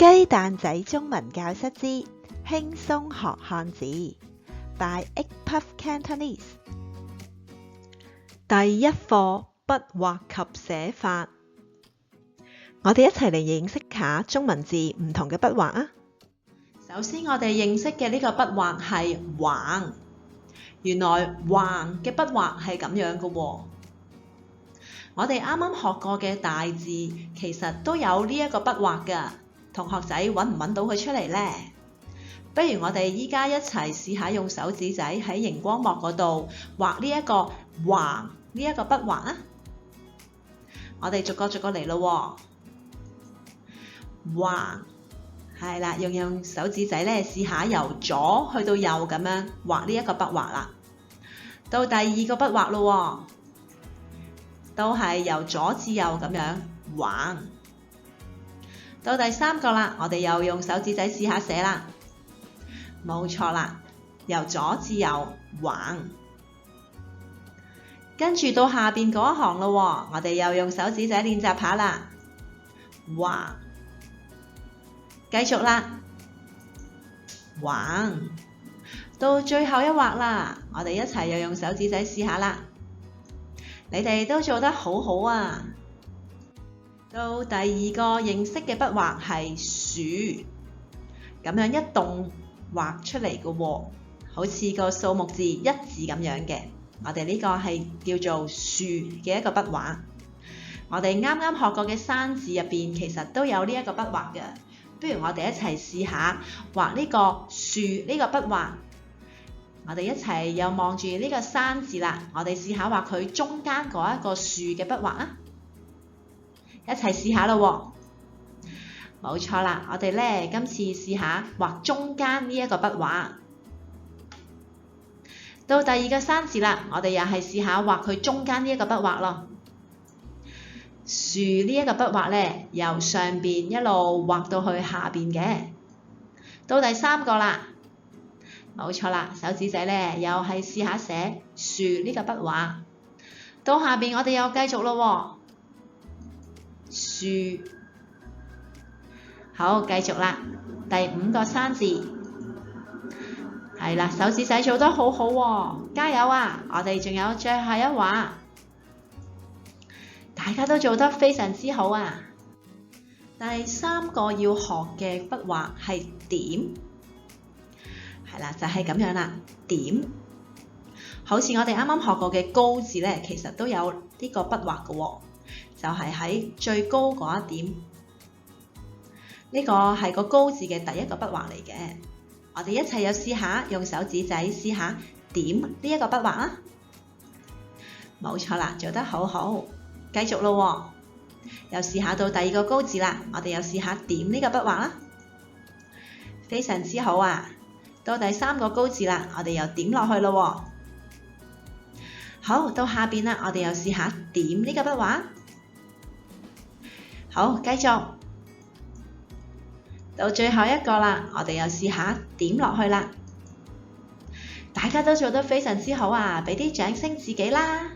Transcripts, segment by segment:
雞蛋仔中文教室之輕鬆學漢字 by Egpuff Cantonese 第一課筆畫及寫法。我哋一齊嚟認識下中文字唔同嘅筆畫啊！首先我哋認識嘅呢個筆畫係橫，原來橫嘅筆畫係咁樣嘅喎。我哋啱啱學過嘅大字其實都有呢一個筆畫㗎，同學仔揾唔揾到佢出嚟呢？不如我哋依家一齊試下用手指仔喺熒光幕嗰度畫呢一個橫呢一個筆畫啊！我哋逐個嚟咯喎，橫係啦，用手指仔咧試下由左去到右咁樣畫呢一個筆畫啦。到第二個筆畫咯喎，都係由左至右咁樣橫。到第三個啦，我哋又用手指仔試下寫啦，冇錯啦，由左至右橫。跟住到下邊嗰一行咯喎，我哋又用手指仔練習下啦，橫。繼續啦，橫。到最後一畫啦，我哋一齊又用手指仔試下啦。你哋都做得好好啊！到第二個認識嘅筆畫係豎，咁樣一棟畫出嚟嘅喎，好似個數目字一字咁樣嘅。我哋呢個係叫做豎嘅一個筆畫。我哋啱啱學過嘅山字入邊其實都有呢一個筆畫嘅。不如我哋一齊試下畫呢個豎呢個筆畫。我哋一齊又望住呢個山字啦，我哋試下畫佢中間嗰一個豎嘅筆畫啊！一齊試下咯喎，冇錯啦！我哋咧今次試下畫中間呢一個筆畫。到第二個山字啦，我哋又係試下畫佢中間呢一個筆畫咯。豎呢一個筆畫咧，由上邊一路畫到去下邊嘅。到第三個啦，冇錯啦，手指仔咧又係試下寫豎呢個筆畫。到下邊我哋又繼續咯喎，豎。好，繼續啦，第五個山字，係啦，手指仔做得好好喎，加油啊！我哋仲有最後一畫。大家都做得非常之好啊！第三個要學嘅筆畫係點，係啦，就係咁樣啦，點。好似我哋啱啱學過嘅高字咧，其實都有呢個筆畫嘅喎，就係喺最高嗰一點。呢個係個高字嘅第一個筆畫嚟嘅。我哋一齊又試下用手指仔試下點呢一個筆畫啊！冇錯啦，做得好好。繼續咯喎，又試下到第二個高字啦，我哋又試下點呢個筆畫啦，非常之好啊！到第三個高字啦，我哋又點落去咯喎。好，到下邊啦，我哋又試下點呢個筆畫。好，繼續。到最後一個啦，我哋又試下點落去啦。大家都做得非常之好啊！俾啲掌聲自己啦！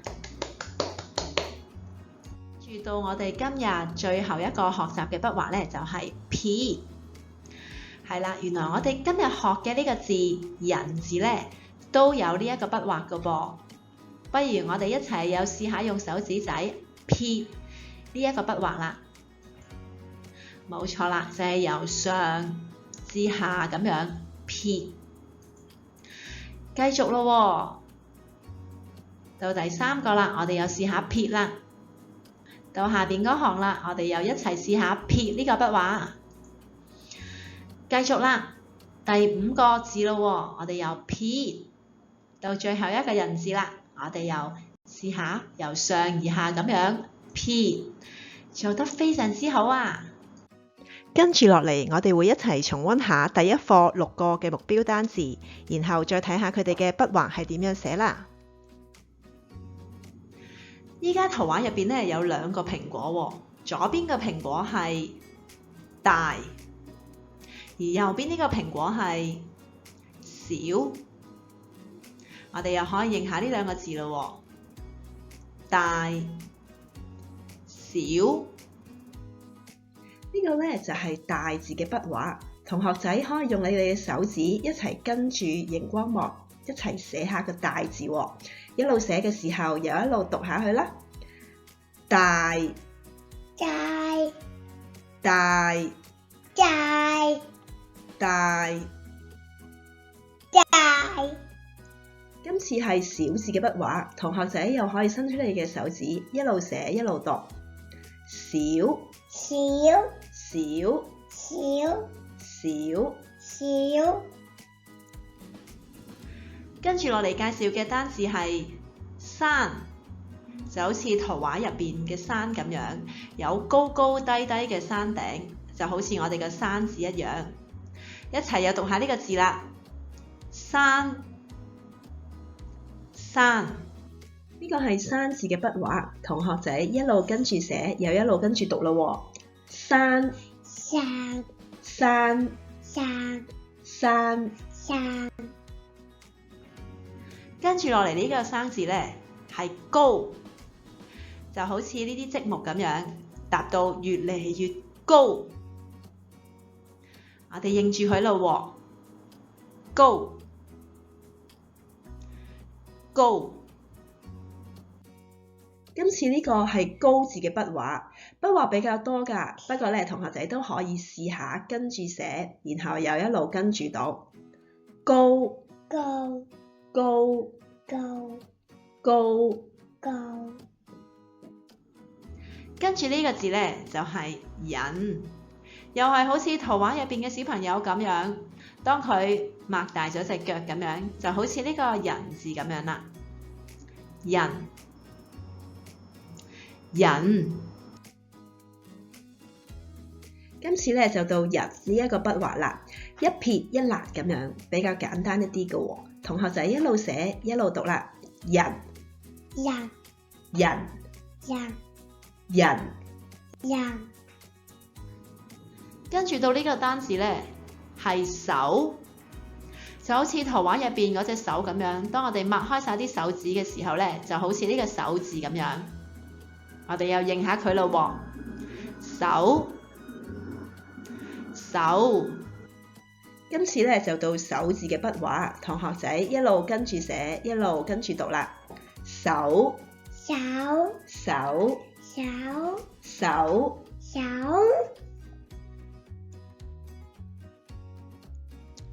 到我哋今日最後一個學習嘅筆畫咧，就係撇。係啦，原來我哋今日學嘅呢個字人字咧，都有呢一個筆畫㗎噃。不如我哋一齊又試下用手指仔撇呢一個筆畫啦。冇錯啦，就係由上至下咁樣撇。繼續咯喎，到第三個啦，我哋又試下撇啦。到下邊嗰行啦，我哋又一齊試下撇呢個筆畫。繼續啦，第五個字咯喎，我哋又撇。到最後一個人字啦，我哋又試下由上而下咁樣撇，做得非常之好啊！跟住落嚟，我哋會一齊重溫下第一課6個嘅目標單字，然後再睇下佢哋嘅筆畫係點樣寫啦。依家圖畫入邊咧有兩個蘋果喎，左邊嘅蘋果係大，而右邊呢個蘋果係小。我哋又可以認下呢兩個字咯喎，大、小。呢個呢就係大字嘅筆畫，同學仔可以用你哋嘅手指一齊跟住熒光幕一齊寫下個大字喎，一路寫嘅時候又一路讀下去啦。大大大大大，大今次係小字嘅筆畫，同學仔又可以伸出你嘅手指，一路寫一路讀。小小小小小，小跟住落嚟介紹嘅單字係山，就好似圖畫入邊嘅山咁樣，有高高低低嘅山頂，就好似我哋嘅山字一樣。一齊又讀下呢個字啦，山山。呢個係山字嘅筆畫，同學仔一路跟住寫，又一路跟住讀咯喎。山山山山山，山跟住落嚟呢個生字呢係高，就好似呢啲積木咁樣，達到越嚟越高。我哋認住佢咯喎，高高。今次呢個係高字嘅筆畫，筆畫比較多㗎，不過咧同學仔都可以試下跟住寫，然後又一路跟住讀。高高高高高，高跟住呢個字呢，就係人，又係好似圖畫入邊嘅小朋友咁樣，當佢擘大咗隻腳咁樣，就好似呢個人字咁樣啦。人人，今次咧就到人呢一個筆畫啦，一撇一捺咁樣，比較簡單一啲嘅喎。同學仔一路寫一路讀啦，人人人人人。人跟住到呢個單字呢，係手，就好似圖畫入邊嗰隻手咁樣。當我哋擘開晒啲手指嘅時候呢，就好似呢個手字咁樣。我哋又認下佢咯喎，手手。今次咧就到手字嘅筆畫，同學仔一路跟住寫，一路跟住讀啦。手手手手手。手。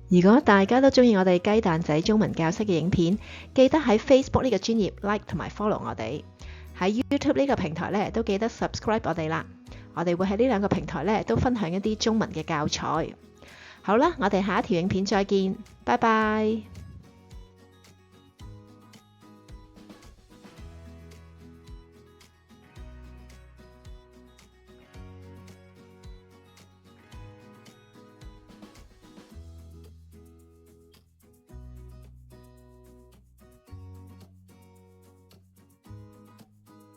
如果大家都中意我哋雞蛋仔中文教室嘅影片，記得喺 Facebook 呢個專頁 like 同埋 follow 我哋。喺 YouTube 呢個平台咧都記得 subscribe 我哋啦。我哋會喺呢兩個平台咧都分享一啲中文嘅教材。好啦，我哋下一條影片再見，拜拜。